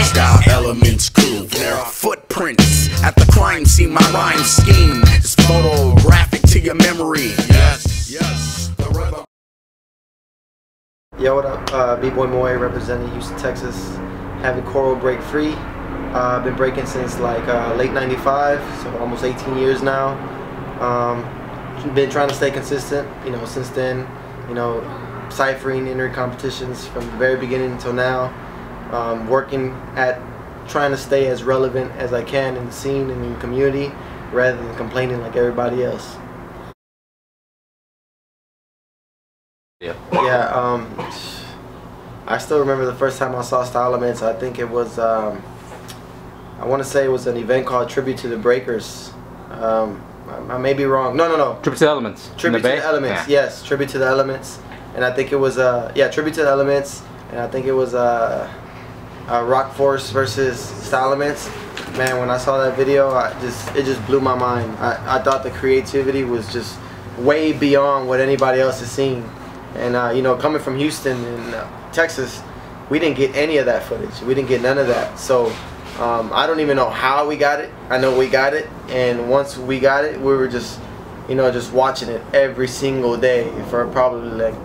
Style elements crew, there are footprints at the crime scene. My rhyme scheme is photographic to your memory. Yes, yes. Yo, what up? Bboy Moy representing Houston, Texas. HaviKoro break free. I've been breaking since like late '95, so almost 18 years now. Been trying to stay consistent, you know, since then. You know, ciphering, entering competitions from the very beginning until now. Working at trying to stay as relevant as I can in the scene and in the community, rather than complaining like everybody else. Yeah, I still remember the first time I saw Style Elements. I think it was, I want to say it was an event called Tribute to the Breakers. I may be wrong. No. Tribute to the Elements. Tribute to the Elements, yeah. Yes, Tribute to the Elements. And I think it was, yeah, Tribute to the Elements. And I think it was Rock Force versus Style Elements. Man, when I saw that video, it just blew my mind. I thought the creativity was just way beyond what anybody else has seen. And you know, coming from Houston and Texas, we didn't get any of that footage. We didn't get none of that. So I don't even know how we got it. I know we got it, and once we got it, we were just, you know, just watching it every single day for probably like,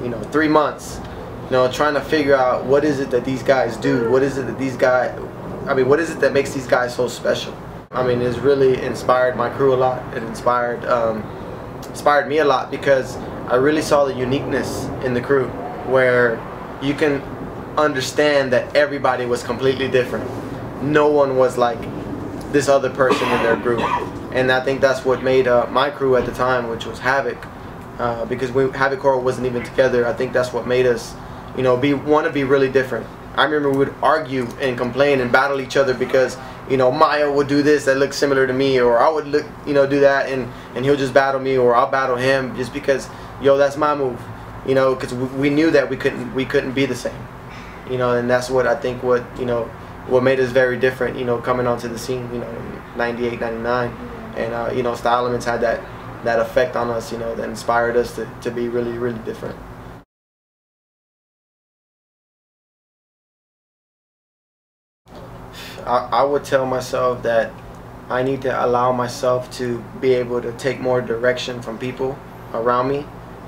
you know, 3 months. You know, trying to figure out what is it that these guys do. What is it that these guys, I mean, what is it that makes these guys so special? I mean, it's really inspired my crew a lot. It inspired me a lot because I really saw the uniqueness in the crew, where you can understand that everybody was completely different. No one was like this other person in their group, and I think that's what made my crew at the time, which was Havik, because HaviKoro wasn't even together. I think that's what made us, you know, want to be really different. I remember we would argue and complain and battle each other because, you know, Maya would do this that looks similar to me, or I would look, you know, do that, and he'll just battle me, or I'll battle him just because, yo, that's my move, you know, because we knew that we couldn't be the same, you know, and that's what I think you know, what made us very different, you know, coming onto the scene, you know, in '98, '99, and you know, Style Elements had that effect on us, you know, that inspired us to be really, really different. I would tell myself that I need to allow myself to be able to take more direction from people around me.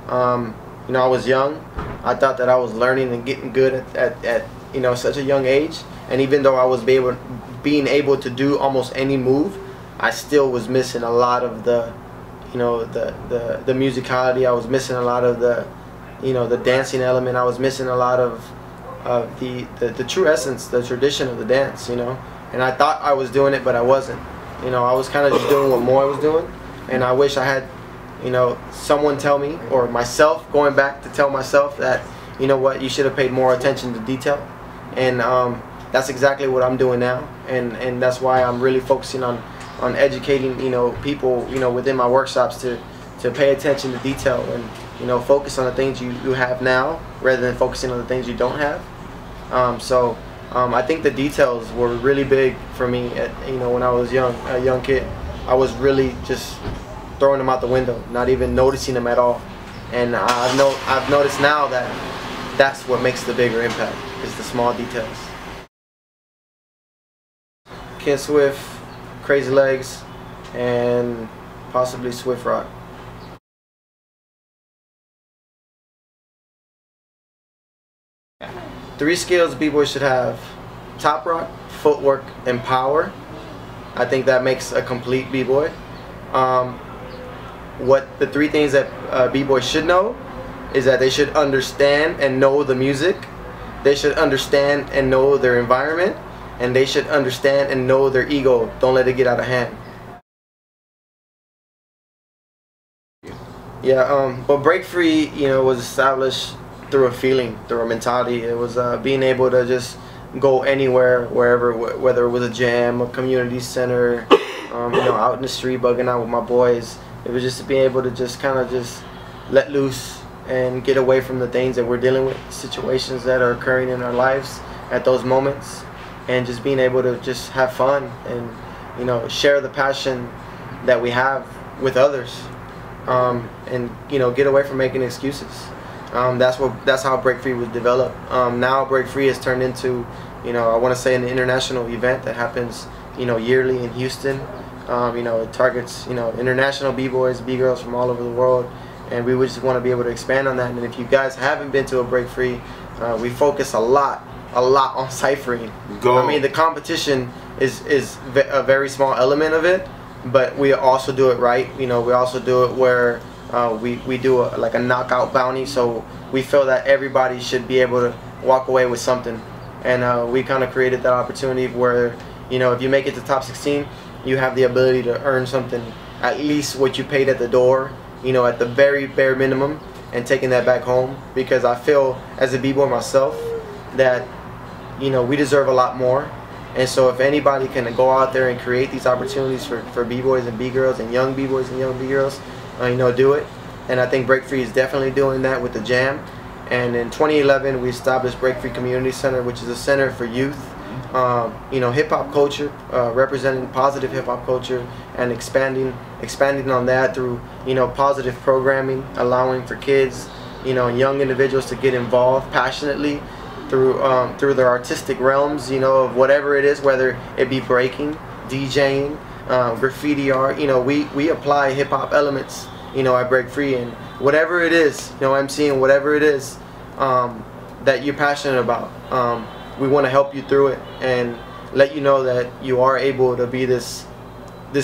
You know, I was young. I thought that I was learning and getting good at you know, such a young age. And even though I was being able to do almost any move, I still was missing a lot of the, you know, the musicality. I was missing a lot of the, you know, the dancing element. I was missing a lot of the true essence, the tradition of the dance, you know. And I thought I was doing it, but I wasn't. You know, I was kind of just doing what Moy was doing, and I wish I had, you know, someone tell me, or myself going back to tell myself that, you know what, you should have paid more attention to detail. And that's exactly what I'm doing now, and that's why I'm really focusing on educating, you know, people, you know, within my workshops to pay attention to detail, and, you know, focus on the things you have now rather than focusing on the things you don't have. I think the details were really big for me. You know, when I was a young kid, I was really just throwing them out the window, not even noticing them at all. And I've noticed now that that's what makes the bigger impact, is the small details. Kid Swift, Crazy Legs, and possibly Swift Rock. Three skills B-boy should have: top rock, footwork, and power. I think that makes a complete B-boy. What the three things that B-boy should know is that they should understand and know the music, they should understand and know their environment, and they should understand and know their ego. Don't let it get out of hand. Yeah, but Break Free, you know, was established through a feeling, through a mentality. It was being able to just go anywhere, wherever, whether it was a jam, a community center, you know, out in the street bugging out with my boys. It was just to be able to just kind of just let loose and get away from the things that we're dealing with, situations that are occurring in our lives at those moments, and just being able to just have fun and, you know, share the passion that we have with others, and, you know, get away from making excuses. That's how Break Free was developed. Now Break Free has turned into, You know, I want to say an international event that happens, you know, yearly in Houston. You know, it targets, you know, international b-boys, b-girls from all over the world, and we would just want to be able to expand on that. And if you guys haven't been to a break free, we focus a lot on ciphering. I mean, the competition is a very small element of it, but we also do it right. You know, we also do it where we do like a knockout bounty, so we feel that everybody should be able to walk away with something. And we kind of created that opportunity where, you know, if you make it to top 16, you have the ability to earn something, at least what you paid at the door, you know, at the very bare minimum, and taking that back home. Because I feel, as a b-boy myself, that, you know, we deserve a lot more. And so if anybody can go out there and create these opportunities for b-boys and b-girls and young b-boys and young b-girls, you know, do it. And I think Break Free is definitely doing that with the Jam. And in 2011, we established Break Free Community Center, which is a center for youth. You know, hip-hop culture, representing positive hip-hop culture, and expanding on that through, you know, positive programming, allowing for kids, you know, young individuals to get involved passionately through their artistic realms, you know, of whatever it is, whether it be breaking, DJing, graffiti art. You know, we apply hip-hop elements, you know, at Break Free, and whatever it is, you know, MCing, whatever it is that you're passionate about, we want to help you through it and let you know that you are able to be this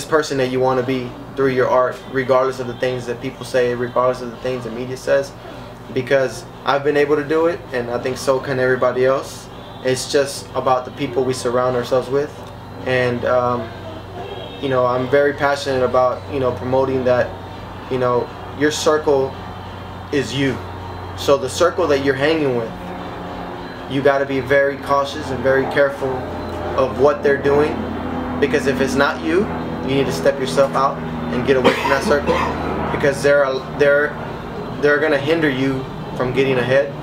person that you want to be through your art, regardless of the things that people say, regardless of the things the media says. Because I've been able to do it, and I think so can everybody else. It's just about the people we surround ourselves with. And you know, I'm very passionate about, you know, promoting that, you know, your circle is you. So the circle that you're hanging with, you got to be very cautious and very careful of what they're doing, because if it's not you, you need to step yourself out and get away from that circle, because they're gonna hinder you from getting ahead.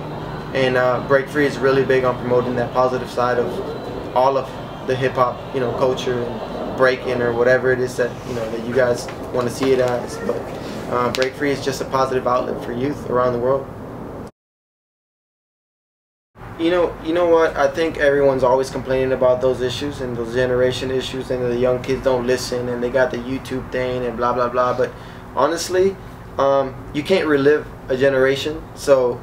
And Break Free is really big on promoting that positive side of all of the hip hop, you know, culture and breaking or whatever it is that, you know, that you guys want to see it as. But Break Free is just a positive outlet for youth around the world. You know what? I think everyone's always complaining about those issues and those generation issues, and the young kids don't listen, and they got the YouTube thing and blah blah blah. But honestly, you can't relive a generation. So,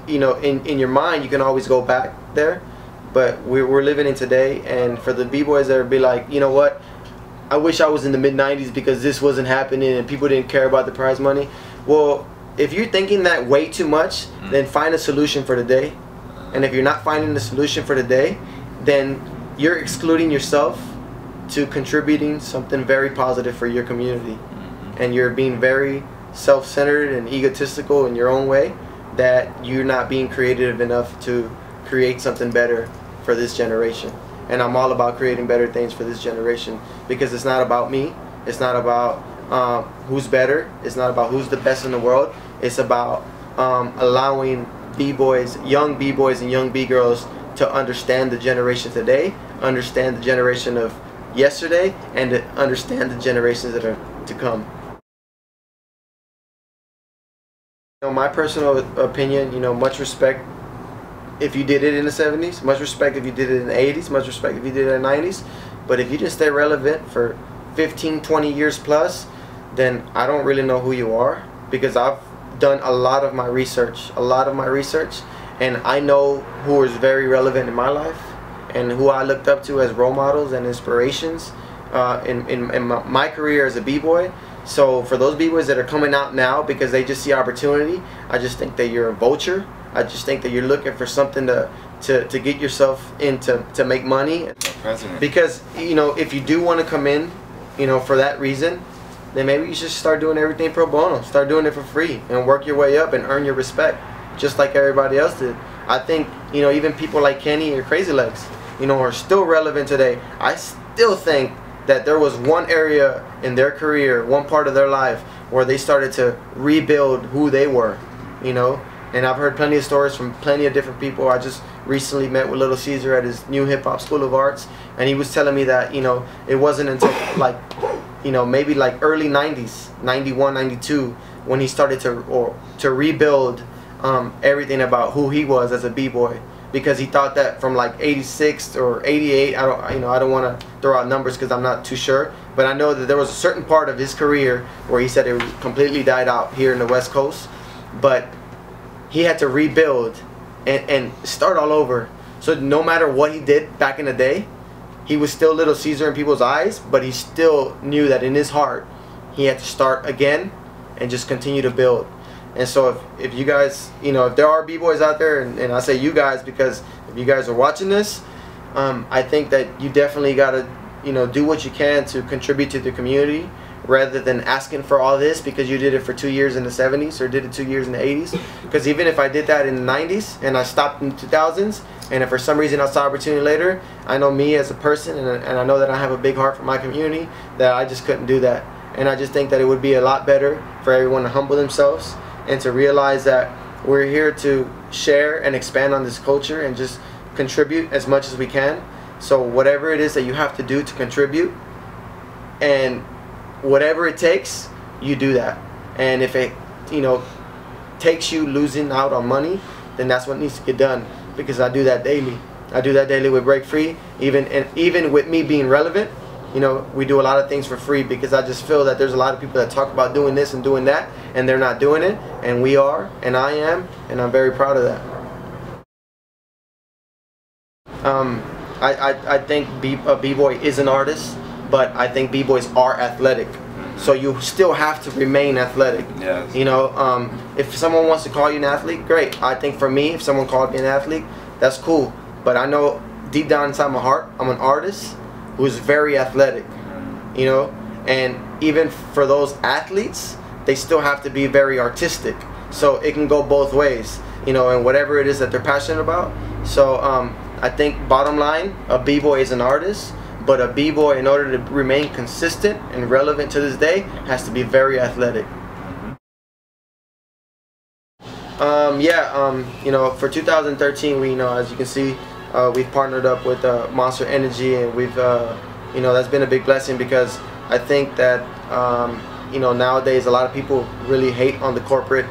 you know, in your mind, you can always go back there. But we're living in today, and for the b-boys that would be like, you know what? I wish I was in the mid-90s because this wasn't happening and people didn't care about the prize money. Well, if you're thinking that way too much, then find a solution for today. And if you're not finding the solution for today, then you're excluding yourself to contributing something very positive for your community. And you're being very self-centered and egotistical in your own way, that you're not being creative enough to create something better for this generation. And I'm all about creating better things for this generation, because it's not about me. It's not about who's better. It's not about who's the best in the world. It's about allowing b-boys, young b-boys and young b-girls to understand the generation today, understand the generation of yesterday, and to understand the generations that are to come. You know, my personal opinion, you know, much respect if you did it in the 70s, much respect if you did it in the 80s, much respect if you did it in the 90s. But if you didn't stay relevant for 15, 20 years plus, then I don't really know who you are, because I've done a lot of my research, and I know who is very relevant in my life and who I looked up to as role models and inspirations in my career as a b-boy. So for those b-boys that are coming out now because they just see opportunity, I just think that you're a vulture. I just think that you're looking for something to get yourself in to make money. Because, you know, if you do want to come in, you know, for that reason, then maybe you should start doing everything pro bono. Start doing it for free and work your way up and earn your respect, just like everybody else did. I think, you know, even people like Kenny or Crazy Legs, you know, are still relevant today. I still think that there was one area in their career, one part of their life, where they started to rebuild who they were, you know. And I've heard plenty of stories from plenty of different people. I just recently met with Little Caesar at his new hip hop school of arts, and he was telling me that, you know, it wasn't until like, you know, maybe like early 90s, 91, 92, when he started to rebuild everything about who he was as a b-boy. because he thought that from like 86 or 88, I don't want to throw out numbers because I'm not too sure, but I know that there was a certain part of his career where he said it completely died out here in the West Coast, but he had to rebuild and start all over. So no matter what he did back in the day, he was still Little Caesar in people's eyes, but he still knew that in his heart he had to start again and just continue to build. And so if you guys, if there are b-boys out there, and I say you guys because if you guys are watching this, I think that you definitely got to do what you can to contribute to the community, rather than asking for all this because you did it for 2 years in the 70s or did it 2 years in the 80s. Because even if I did that in the 90s and I stopped in the 2000s, and if for some reason I saw opportunity later, I know me as a person, and I know that I have a big heart for my community, that I just couldn't do that. And I just think that it would be a lot better for everyone to humble themselves and to realize that we're here to share and expand on this culture and just contribute as much as we can. So whatever it is that you have to do to contribute, and whatever it takes, you do that. And if it takes you losing out on money, then that's what needs to get done, because I do that daily. I do that daily with Break Free. Even with me being relevant, we do a lot of things for free, because I just feel that there's a lot of people that talk about doing this and doing that, and they're not doing it, and we are, and I am, and I'm very proud of that. I think b-boy is an artist, but I think b-boys are athletic. So you still have to remain athletic. Yes. If someone wants to call you an athlete, great. I think for me, if someone called me an athlete, that's cool. But I know deep down inside my heart, I'm an artist who's very athletic. And even for those athletes, they still have to be very artistic. So it can go both ways, and whatever it is that they're passionate about. So I think bottom line, a b-boy is an artist, but a b-boy, in order to remain consistent and relevant to this day, has to be very athletic. For 2013, we, as you can see, we've partnered up with Monster Energy, and we've, that's been a big blessing, because I think that, nowadays a lot of people really hate on the corporate,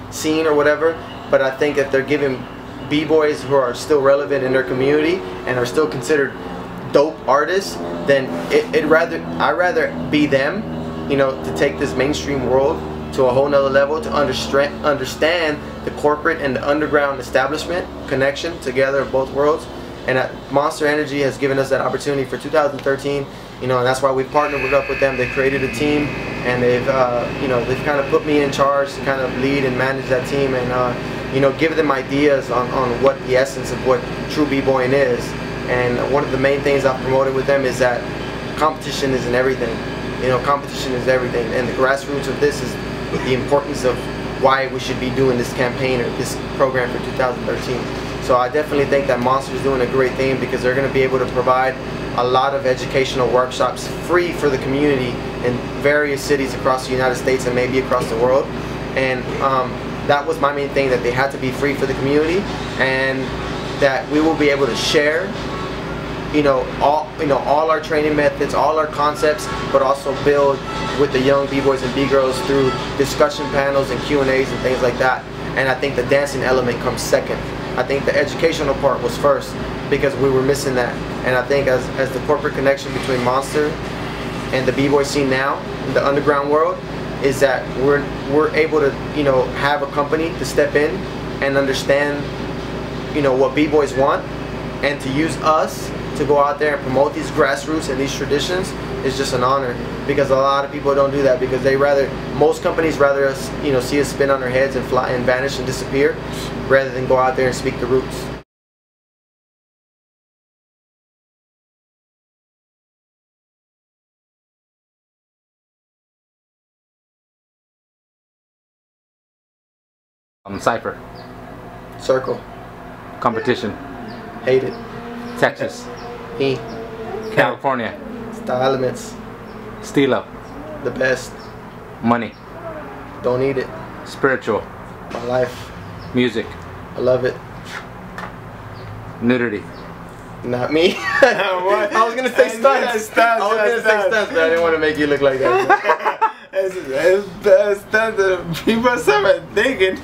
scene or whatever, but I think if they're giving b-boys who are still relevant in their community and are still considered dope artists, then I'd rather be them, to take this mainstream world to a whole nother level, to understand the corporate and the underground establishment connection together of both worlds. And Monster Energy has given us that opportunity for 2013, and that's why we've partnered up with them. They created a team, and they've they've kind of put me in charge to kind of lead and manage that team, and give them ideas on what the essence of what true b-boying is. And one of the main things I've promoted with them is that competition isn't everything. Competition is everything, and the grassroots of this is the importance of why we should be doing this campaign or this program for 2013. So I definitely think that Monster's doing a great thing, because they're going to be able to provide a lot of educational workshops free for the community in various cities across the United States and maybe across the world. And that was my main thing, that they had to be free for the community, and that we will be able to share all our training methods, all our concepts, but also build with the young b-boys and b-girls through discussion panels and Q&As and things like that. And I think the dancing element comes second. I think the educational part was first, because we were missing that. And I think as the corporate connection between Monster and the b-boy scene now in the underground world is that we're able to have a company to step in and understand what b-boys want, and to use us to go out there and promote these grassroots and these traditions is just an honor, because a lot of people don't do that, because most companies rather us see us spin on their heads and fly and vanish and disappear, rather than go out there and speak the roots. Cypher. Circle. Competition. Hate it. Texas. Me. California. It's the elements. Stilo. The best. Money. Don't need it. Spiritual. My life. Music. I love it. Nudity. Not me. I was gonna say stunts. I was gonna say stunts, but I didn't want to make you look like that. Es the stunt that people are thinking.